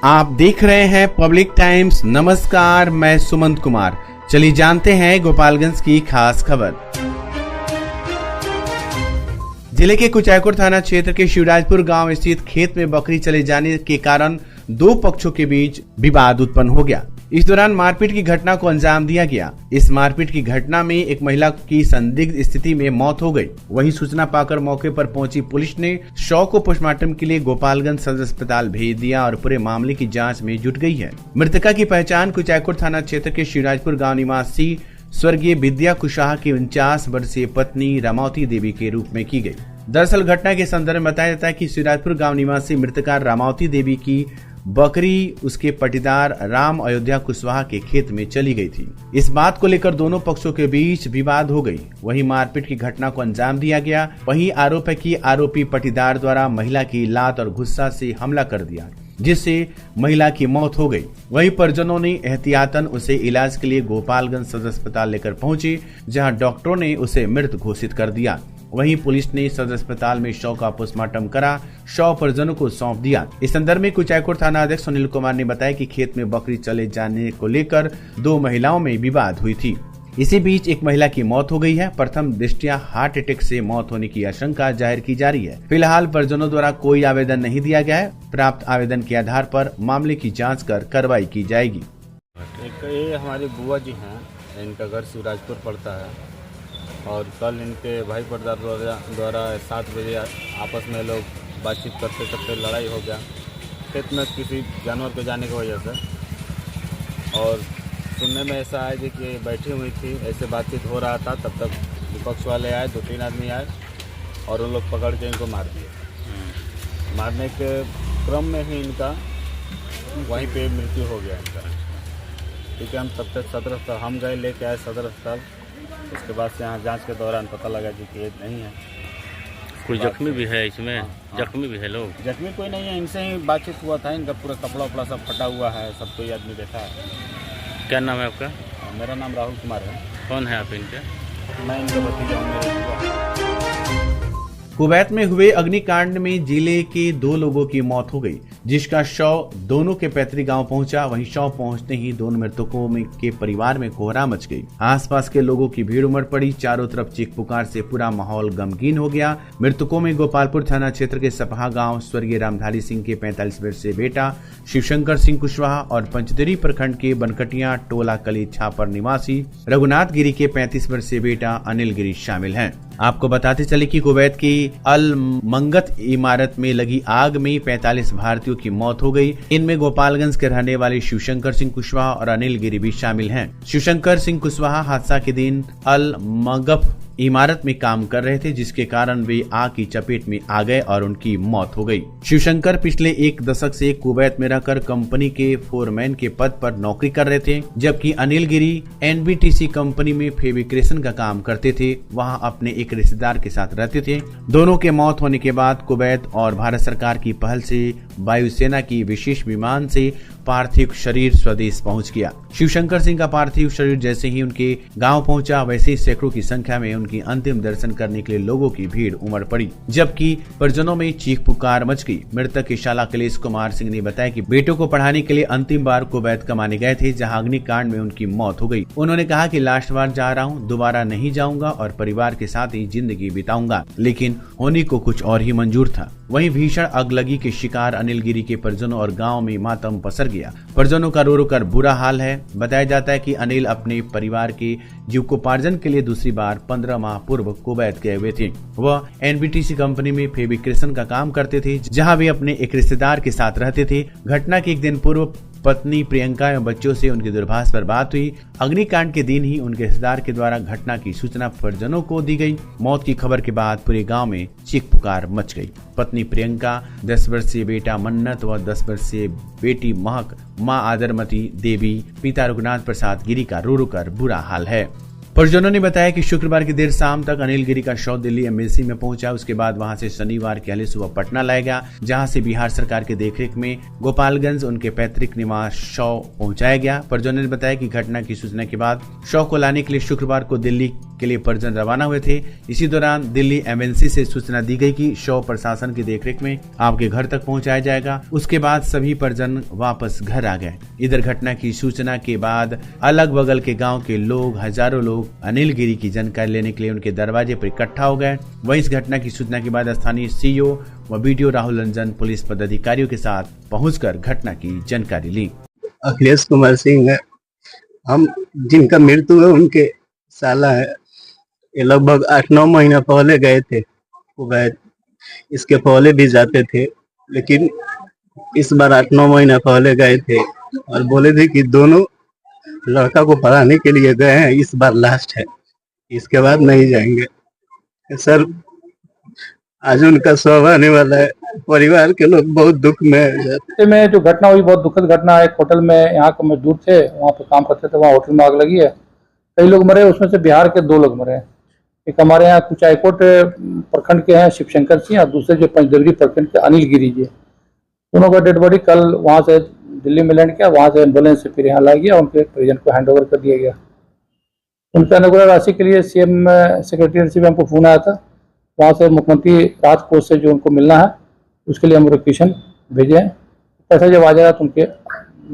आप देख रहे हैं पब्लिक टाइम्स। नमस्कार, मैं सुमंत कुमार। चलिए जानते हैं गोपालगंज की खास खबर। जिले के कुचायकोट थाना क्षेत्र के शिवराजपुर गांव स्थित खेत में बकरी चले जाने के कारण दो पक्षों के बीच विवाद उत्पन्न हो गया। इस दौरान मारपीट की घटना को अंजाम दिया गया। इस मारपीट की घटना में एक महिला की संदिग्ध स्थिति में मौत हो गई। वहीं सूचना पाकर मौके पर पहुंची पुलिस ने शव को पोस्टमार्टम के लिए गोपालगंज सदर अस्पताल भेज दिया और पूरे मामले की जांच में जुट गई है। मृतका की पहचान कुचायकोट थाना क्षेत्र के शिवराजपुर गाँव निवासी स्वर्गीय विद्या कुशवाहा की 49 वर्षीय पत्नी रामावती देवी के रूप में की गई। दरअसल घटना के संदर्भ में बताया जाता है कि शिवराजपुर गांव निवासी मृतका रामावती देवी की बकरी उसके पटीदार राम अयोध्या कुशवाहा के खेत में चली गई थी। इस बात को लेकर दोनों पक्षों के बीच विवाद हो गई। वहीं मारपीट की घटना को अंजाम दिया गया। वहीं आरोप है कि आरोपी पटीदार द्वारा महिला की लात और गुस्सा से हमला कर दिया, जिससे महिला की मौत हो गई। वहीं परिजनों ने एहतियातन उसे इलाज के लिए गोपालगंज सदर अस्पताल लेकर पहुंचे, जहां डॉक्टरों ने उसे मृत घोषित कर दिया। वहीं पुलिस ने सदर अस्पताल में शव का पोस्टमार्टम करा, शव परिजनों को सौंप दिया। इस संदर्भ में कुचायकोट थाना अध्यक्ष सुनील कुमार ने बताया कि खेत में बकरी चले जाने को लेकर दो महिलाओं में विवाद हुई थी। इसी बीच एक महिला की मौत हो गई है। प्रथम दृष्टया हार्ट अटैक से मौत होने की आशंका जाहिर की जा रही है। फिलहाल परिजनों द्वारा कोई आवेदन नहीं दिया गया है। प्राप्त आवेदन के आधार पर मामले की जाँच कर कार्रवाई की जाएगी। ये हमारी बुआ जी हैं, इनका घर शिवराजपुर पड़ता है और कल इनके भाई पटदार द्वारा 7 बजे आपस में लोग बातचीत करते करते लड़ाई हो गया खेत में किसी जानवर के जाने की वजह से। और सुनने में ऐसा आया कि बैठी हुई थी, ऐसे बातचीत हो रहा था, तब तक विपक्ष वाले आए, 2-3 आदमी आए और उन लोग पकड़ के इनको मार दिए। मारने के क्रम में ही इनका वहीं पे मृत्यु हो गया इनका। ठीक है, हम तब तक सदर अस्पताल हम गए, लेके आए सदर अस्पताल। उसके बाद से यहाँ जांच के दौरान पता लगा कि ये नहीं है। कोई जख्मी भी है इसमें? हाँ। जख्मी भी है लोग? जख्मी कोई नहीं है, इनसे ही बातचीत हुआ था। इनका पूरा कपड़ा उपड़ा सब फटा हुआ है, सब कोई आदमी देखा है। क्या नाम है आपका? मेरा नाम राहुल कुमार है। कौन है आप इनके? मैं इनका भतीजा हूँ। कुवैत में हुए अग्निकांड में जिले के 2 लोगों की मौत हो गई, जिसका शव दोनों के पैतृक गांव पहुंचा। वहीं शव पहुंचते ही दोनों मृतकों के परिवार में कोहरा मच गई। आसपास के लोगों की भीड़ उमड़ पड़ी। चारों तरफ चीख पुकार से पूरा माहौल गमगीन हो गया। मृतकों में गोपालपुर थाना क्षेत्र के सपहा गांव स्वर्गीय रामधारी सिंह के 45 वर्षीय बेटा शिवशंकर सिंह कुशवाहा और पंचदेरी प्रखंड के बनकटिया टोला कली छापर निवासी रघुनाथ गिरी के 35 वर्षीय बेटा अनिल गिरी शामिल हैं। आपको बताते चले कि कुवैत की अल मंगत इमारत में लगी आग में 45 भारतीयों की मौत हो गई। इनमें गोपालगंज के रहने वाले शिवशंकर सिंह कुशवाहा और अनिल गिरी भी शामिल हैं। शिवशंकर सिंह कुशवाहा हादसा के दिन अल मंगफ इमारत में काम कर रहे थे, जिसके कारण वे आग की चपेट में आ गए और उनकी मौत हो गई। शिवशंकर पिछले 1 दशक से कुवैत में रहकर कंपनी के फोरमैन के पद पर नौकरी कर रहे थे, जबकि अनिल गिरी NBTC कंपनी में फेब्रिकेशन का काम करते थे। वहां अपने एक रिश्तेदार के साथ रहते थे। दोनों के मौत होने के बाद कुवैत और भारत सरकार की पहल से वायुसेना की विशेष विमान से पार्थिव शरीर स्वदेश पहुंच गया। शिवशंकर सिंह का पार्थिव शरीर जैसे ही उनके गांव पहुंचा, वैसे ही सैकड़ों की संख्या में उनकी अंतिम दर्शन करने के लिए लोगों की भीड़ उमड़ पड़ी, जबकि परिजनों में चीख पुकार मच गई। मृतक के शाला अखिलेश कुमार सिंह ने बताया कि बेटों को पढ़ाने के लिए अंतिम बार कुवैत कमाने गए थे, जहां अग्निकांड में उनकी मौत हो गई। उन्होंने कहा कि लास्ट बार जा रहा हूं, दोबारा नहीं जाऊंगा और परिवार के साथ ही जिंदगी बिताऊंगा, लेकिन होने को कुछ और ही मंजूर था। वहीं भीषण अगलगी के शिकार अनिल गिरी के परिजनों और गांव में मातम पसर गया। परिजनों का रो रो कर बुरा हाल है। बताया जाता है कि अनिल अपने परिवार के जीविकोपार्जन के लिए दूसरी बार 15 माह पूर्व कुवैत गए हुए थे। वह NBTC कंपनी में फेब्रिकेशन का काम करते थे, जहां वे अपने एक रिश्तेदार के साथ रहते थे। घटना के 1 दिन पूर्व पत्नी प्रियंका एवं बच्चों से उनके दूरभाष पर बात हुई। अग्निकांड के दिन ही उनके रिश्तेदार के द्वारा घटना की सूचना परिजनों को दी गई। मौत की खबर के बाद पूरे गांव में चीख पुकार मच गई। पत्नी प्रियंका, 10 वर्षीय बेटा मन्नत व 10 वर्षीय बेटी महक, मां आदरमती देवी, पिता रघुनाथ प्रसाद गिरी का रो रो कर बुरा हाल है। परिजनों ने बताया कि शुक्रवार की देर शाम तक अनिल गिरी का शव दिल्ली एम्बेसी में पहुंचा। उसके बाद वहां से शनिवार के पहले सुबह पटना लाया गया, जहां से बिहार सरकार के देखरेख में गोपालगंज उनके पैतृक निवास शव पहुंचाया गया। परिजनों ने बताया कि घटना की सूचना के बाद शव को लाने के लिए शुक्रवार को दिल्ली के लिए परिजन रवाना हुए थे। इसी दौरान दिल्ली एमएनसी से सूचना दी गई कि शव प्रशासन की देखरेख में आपके घर तक पहुंचाया जाएगा। उसके बाद सभी परिजन वापस घर आ गए। इधर घटना की सूचना के बाद अलग बगल के गाँव के लोग, हजारों लोग अनिल गिरी की जानकारी लेने के लिए उनके दरवाजे पर इकट्ठा हो गए। वहीं इस घटना की सूचना के बाद स्थानीय सीईओ व बीडीओ राहुल रंजन पुलिस पदाधिकारियों के साथ पहुंचकर घटना की जानकारी ली। अखिलेश कुमार सिंह है, हम जिनका मृत्यु है उनके साला है। ये लगभग 8-9 महीना पहले गए थे कुवैत। इसके पहले भी जाते थे, लेकिन इस बार 8-9 महीना पहले गए थे और बोले थे कि दोनों लड़का को पढ़ाने के लिए गए हैं, इस बार लास्ट है, इसके बाद नहीं जाएंगे। सर आज उनका शव आने वाला है, परिवार के लोग बहुत दुख में है। में जो घटना हुई बहुत दुखद घटना है। एक होटल में यहाँ के मजदूर थे, वहाँ पे काम करते थे, वहाँ होटल में आग लगी है। कई लोग मरे, उसमें से बिहार के 2 लोग मरे। एक हमारे यहाँ कुचायकोट प्रखंड के हैं शिवशंकर सिंह, और दूसरे जो पंचदेवरी प्रखंड के अनिल गिरी जी। दोनों का डेड बॉडी कल वहाँ से दिल्ली में लैंड किया, वहाँ से एम्बुलेंस से फिर यहाँ लाया गया, उनके परिजन को हैंड ओवर कर दिया गया। उनके अनुग्रह राशि के लिए सीएम सेक्रेटरी से भी हमको फोन आया था, वहाँ से मुख्यमंत्री राहत कोष से जो उनको मिलना है उसके लिए हम लोकेशन भेजे हैं। पैसा जब आ जाएगा तो उनके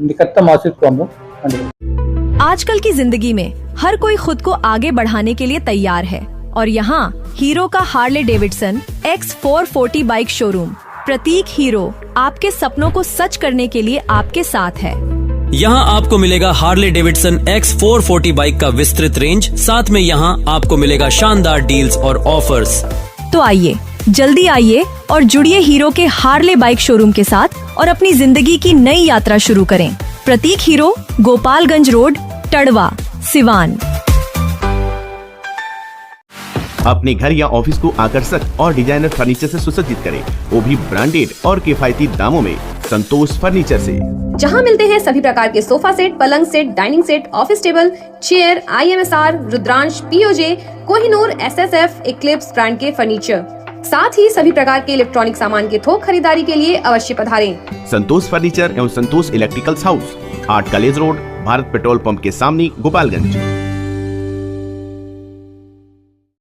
निकटतम आश्रित को हम लोग। आजकल की जिंदगी में हर कोई खुद को आगे बढ़ाने के लिए तैयार है, और यहाँ हीरो का Harley Davidson X440 bike showroom Prateek Hero आपके सपनों को सच करने के लिए आपके साथ है। यहाँ आपको मिलेगा हार्ले डेविडसन X440 बाइक का विस्तृत रेंज, साथ में यहाँ आपको मिलेगा शानदार डील्स और ऑफर्स। तो आइए, जल्दी आइए और जुड़िए हीरो के हार्ले बाइक शोरूम के साथ और अपनी जिंदगी की नई यात्रा शुरू करें। प्रतीक हीरो, गोपालगंज रोड, टड़वा, सिवान। अपने घर या ऑफिस को आकर्षक और डिजाइनर फर्नीचर से सुसज्जित करें, वो भी ब्रांडेड और किफायती दामों में संतोष फर्नीचर से। जहां मिलते हैं सभी प्रकार के सोफा सेट, पलंग set, dining set, office table, chair, IMSR, Rudransh, POJ, Kohinoor, SSF, Eclipse brand के फर्नीचर, साथ ही सभी प्रकार के इलेक्ट्रॉनिक सामान के थोक खरीदारी के लिए अवश्य पधारें। संतोष फर्नीचर एवं Santosh electricals house, 8 college road, Bharat petrol pump के सामने, गोपालगंज।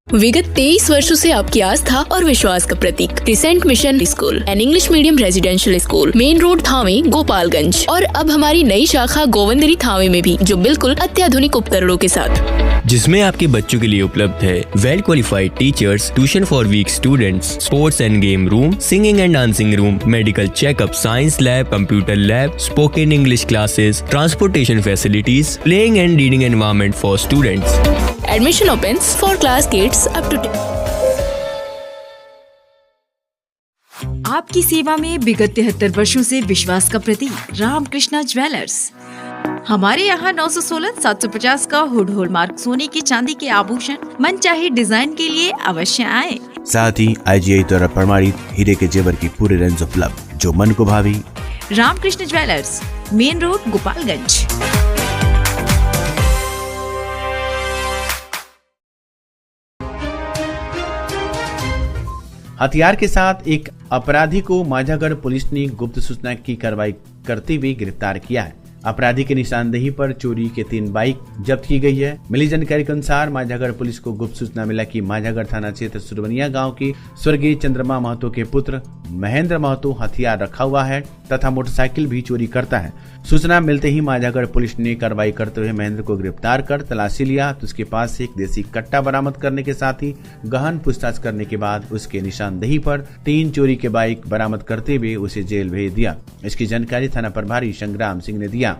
विगत 23 वर्षों से आपकी आस्था और विश्वास का प्रतीक crescent mission school and English medium residential school, main road, Thawe, Gopalganj. और अब हमारी नई शाखा गोविंदरी थावे में भी, जो बिल्कुल अत्याधुनिक उपकरणों के साथ, जिसमें आपके बच्चों के लिए उपलब्ध है well qualified teachers, tuition for weak students, sports and game room, singing and dancing room, medical checkup, science lab, computer lab, spoken English classes, transportation facilities, playing and reading environment for students. Admission opens for class kids up to 10। आपकी सेवा में विगत 73 वर्षों से विश्वास का प्रतीक Ramakrishna jewellers. हमारे यहाँ 916-750 का हुड हॉलमार्क सोने की चांदी के आभूषण मनचाहे डिजाइन के लिए अवश्य आए। साथ ही IGI द्वारा प्रमाणित हीरे के जेवर की पूरी रेंज उपलब्ध, जो मन को भावी। Ramakrishna jewellers, main road, Gopalganj. हथियार के साथ एक अपराधी को माझागढ़ पुलिस ने गुप्त सूचना की कार्रवाई करते हुए गिरफ्तार किया है। अपराधी की निशानदेही पर चोरी के 3 बाइक जब्त की गई है। मिली जानकारी के अनुसार माझागढ़ पुलिस को गुप्त सूचना मिला कि माझागढ़ थाना क्षेत्र सुरबनिया गांव के स्वर्गीय चंद्रमा महतो के पुत्र महेंद्र महतो हथियार रखा हुआ है तथा मोटरसाइकिल भी चोरी करता है। सूचना मिलते ही माझागढ़ पुलिस ने कार्रवाई करते हुए महेंद्र को गिरफ्तार कर तलाशी लिया तो उसके पास से एक देसी कट्टा बरामद करने के साथ ही गहन पूछताछ करने के बाद उसके निशानदेही पर 3 चोरी के बाइक बरामद करते हुए उसे जेल भेज दिया। इसकी जानकारी थाना प्रभारी संग्राम सिंह ने दिया।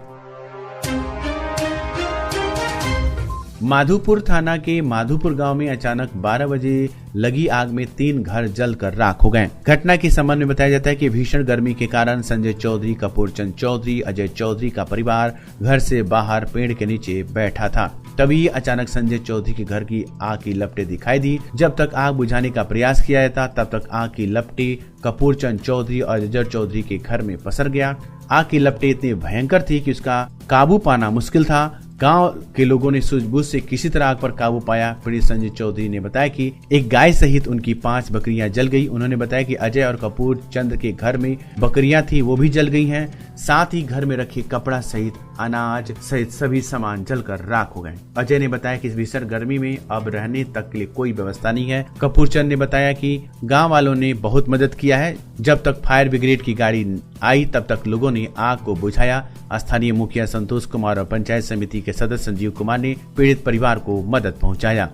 माधोपुर थाना के माधोपुर गांव में अचानक 12 बजे लगी आग में 3 घर जलकर राख हो गए। घटना के संबंध में बताया जाता है कि भीषण गर्मी के कारण संजय चौधरी, कपूरचंद चौधरी, अजय चौधरी का परिवार घर से बाहर पेड़ के नीचे बैठा था। तभी अचानक संजय चौधरी के घर की आग की लपटें दिखाई दी। जब तक आग बुझाने का प्रयास किया जाता तब तक आग की लपटें कपूरचंद चौधरी और अजय चौधरी के घर में पसर गया। आग की लपटें इतनी भयंकर थी कि उसका काबू पाना मुश्किल था। गांव के लोगों ने सूझबूझ से किसी तरह आग पर काबू पाया। पीड़ित संजय चौधरी ने बताया कि एक गाय सहित उनकी 5 बकरियां जल गई। उन्होंने बताया कि अजय और कपूर चंद के घर में बकरियां थी, वो भी जल गई हैं। साथ ही घर में रखे कपड़ा सहित अनाज सहित सभी सामान जलकर राख हो गए। अजय ने बताया कि इस भीषण गर्मी में अब रहने तक के लिए कोई व्यवस्था नहीं है। कपूर चंद ने बताया कि गांव वालों ने बहुत मदद किया है। जब तक फायर ब्रिगेड की गाड़ी आई तब तक लोगों ने आग को बुझाया। स्थानीय मुखिया संतोष कुमार और पंचायत समिति के सदस्य संजीव कुमार ने पीड़ित परिवार को मदद पहुंचाया।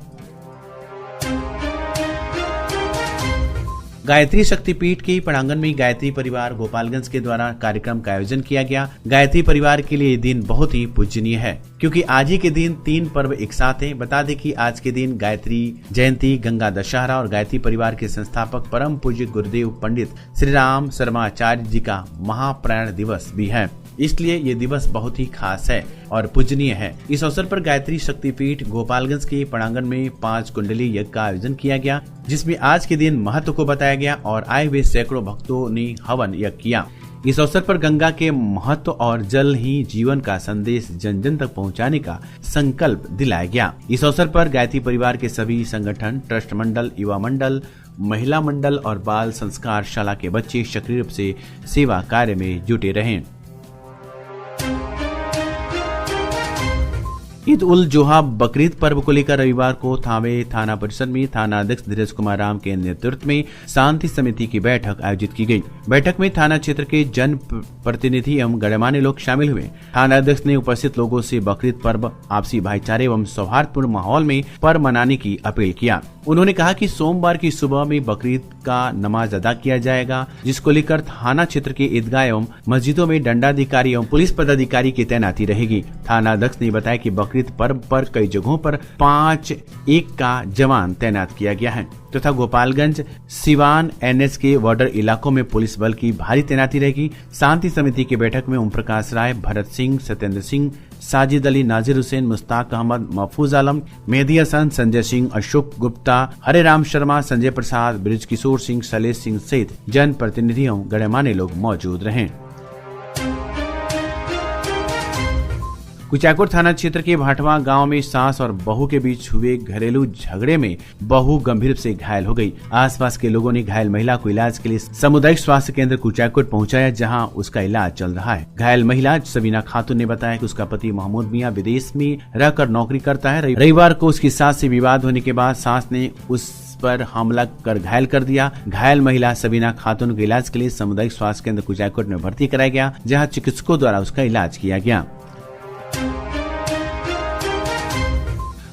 गायत्री शक्तिपीठ के प्रांगण में गायत्री परिवार गोपालगंज के द्वारा कार्यक्रम का आयोजन किया गया। गायत्री परिवार के लिए ये दिन बहुत ही पूजनीय है क्योंकि आज ही के दिन 3 पर्व एक साथ हैं। बता दें कि आज के दिन गायत्री जयंती, गंगा दशहरा और गायत्री परिवार के संस्थापक परम पूज्य गुरुदेव पंडित श्री राम शर्माचार्य जी का महाप्रयाण दिवस भी है। इसलिए ये दिवस बहुत ही खास है और पूजनीय है। इस अवसर पर गायत्री शक्तिपीठ गोपालगंज के प्रांगण में 5 कुंडली यज्ञ का आयोजन किया गया, जिसमें आज के दिन महत्व को बताया गया और आए हुए सैकड़ों भक्तों ने हवन यज्ञ किया। इस अवसर पर गंगा के महत्व और जल ही जीवन का संदेश जन जन तक पहुंचाने का संकल्प दिलाया गया। इस अवसर पर गायत्री परिवार के सभी संगठन, ट्रस्ट मंडल, युवा मंडल, महिला मंडल और बाल संस्कार शाला के बच्चे सक्रिय रूप से सेवा कार्य में जुटे रहे। ईद उल जोहा बकरीद पर्व को लेकर रविवार को थावे थाना परिसर में थाना अध्यक्ष धीरज कुमार राम के नेतृत्व में शांति समिति की बैठक आयोजित की गई। बैठक में थाना क्षेत्र के जन प्रतिनिधि एवं गणमान्य लोग शामिल हुए। थाना अध्यक्ष ने उपस्थित लोगों से बकरीद पर्व आपसी भाईचारे एवं सौहार्दपूर्ण माहौल में पर्व मनाने की अपील किया। उन्होंने कहा कि सोमवार की सुबह में बकरीद का नमाज अदा किया जाएगा, जिसको लेकर थाना क्षेत्र के ईदगाह एवं मस्जिदों में दंडाधिकारी एवं पुलिस पदाधिकारी की तैनाती रहेगी। थाना अध्यक्ष ने बताया कि बकरीद पर्व पर कई जगहों पर 5-1 का जवान तैनात किया गया है तथा गोपालगंज सिवान NH के बॉर्डर इलाकों में पुलिस बल की भारी तैनाती रहेगी। शांति समिति की बैठक में ओम प्रकाश राय, भरत सिंह, सत्येंद्र सिंह, साजिद अली, नाजिर हुसैन, मुश्ताक अहमद, महफूज आलम, मेहदी हसन, संजय सिंह, अशोक गुप्ता, हरे राम शर्मा, संजय प्रसाद, ब्रिज किशोर सिंह, शैलेश सिंह सहित जन प्रतिनिधियों गणमान्य लोग मौजूद रहे। कुचायकोट थाना क्षेत्र के भाटवा गांव में सास और बहू के बीच हुए घरेलू झगड़े में बहू गंभीर रूप से घायल हो गई। आसपास के लोगों ने घायल महिला को इलाज के लिए सामुदायिक स्वास्थ्य केंद्र कुचायकोट पहुंचाया, जहां उसका इलाज चल रहा है। घायल महिला सबीना खातून ने बताया कि उसका पति महमूद मियां विदेश में रहकर नौकरी करता है। रविवार को उसकी सास से विवाद होने के बाद सास ने उस पर हमला कर घायल कर दिया। घायल महिला सबीना खातून के इलाज के लिए सामुदायिक स्वास्थ्य केंद्र कुचायकोट में भर्ती कराया गया, जहाँ चिकित्सकों द्वारा उसका इलाज किया गया।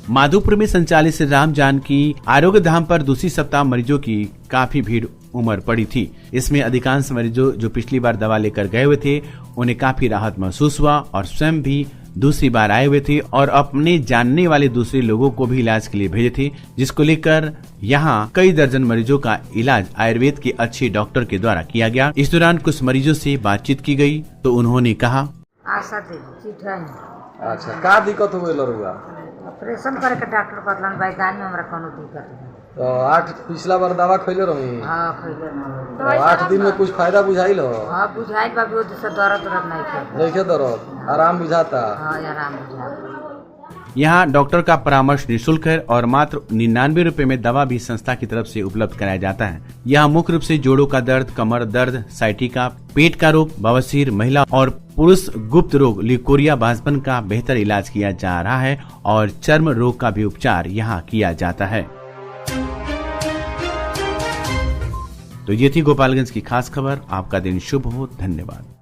माधोपुर में संचालित श्री राम जानकी आरोग्य धाम पर दूसरी सप्ताह मरीजों की काफी भीड़ उमड़ पड़ी थी। इसमें अधिकांश मरीजों जो पिछली बार दवा लेकर गए हुए थे उन्हें काफी राहत महसूस हुआ और स्वयं भी दूसरी बार आए हुए थे और अपने जानने वाले दूसरे लोगों को भी इलाज के लिए भेजे थे, जिसको लेकर यहाँ कई दर्जन मरीजों का इलाज आयुर्वेद के अच्छे डॉक्टर के द्वारा किया गया। इस दौरान कुछ मरीजों से बातचीत की गई तो उन्होंने कहा, अच्छा का दिक्कत हो गई? ऑपरेशन करे के डॉक्टर बतलन भाई दान में हमरा कोनो दिक्कत नहीं। तो 8 पिछला बार दवा खइले रही? हां खइले रही। तो 8 दिन में कुछ फायदा बुझाइल हो? हां बुझाइल बाबू, वो से दर्द नहीं करता। नहीं दर्द, आराम बुझाता? हां आराम बुझाता। यहाँ डॉक्टर का परामर्श निःशुल्क है और मात्र 99 रुपए में दवा भी संस्था की तरफ से उपलब्ध कराया जाता है। यहाँ मुख्य रूप से जोड़ों का दर्द, कमर दर्द, साइटिका, पेट का रोग, बवासीर, महिला और पुरुष गुप्त रोग लिकोरिया बांझपन का बेहतर इलाज किया जा रहा है और चर्म रोग का भी उपचार यहाँ किया जाता है। तो ये थी गोपालगंज की खास खबर। आपका दिन शुभ हो। धन्यवाद।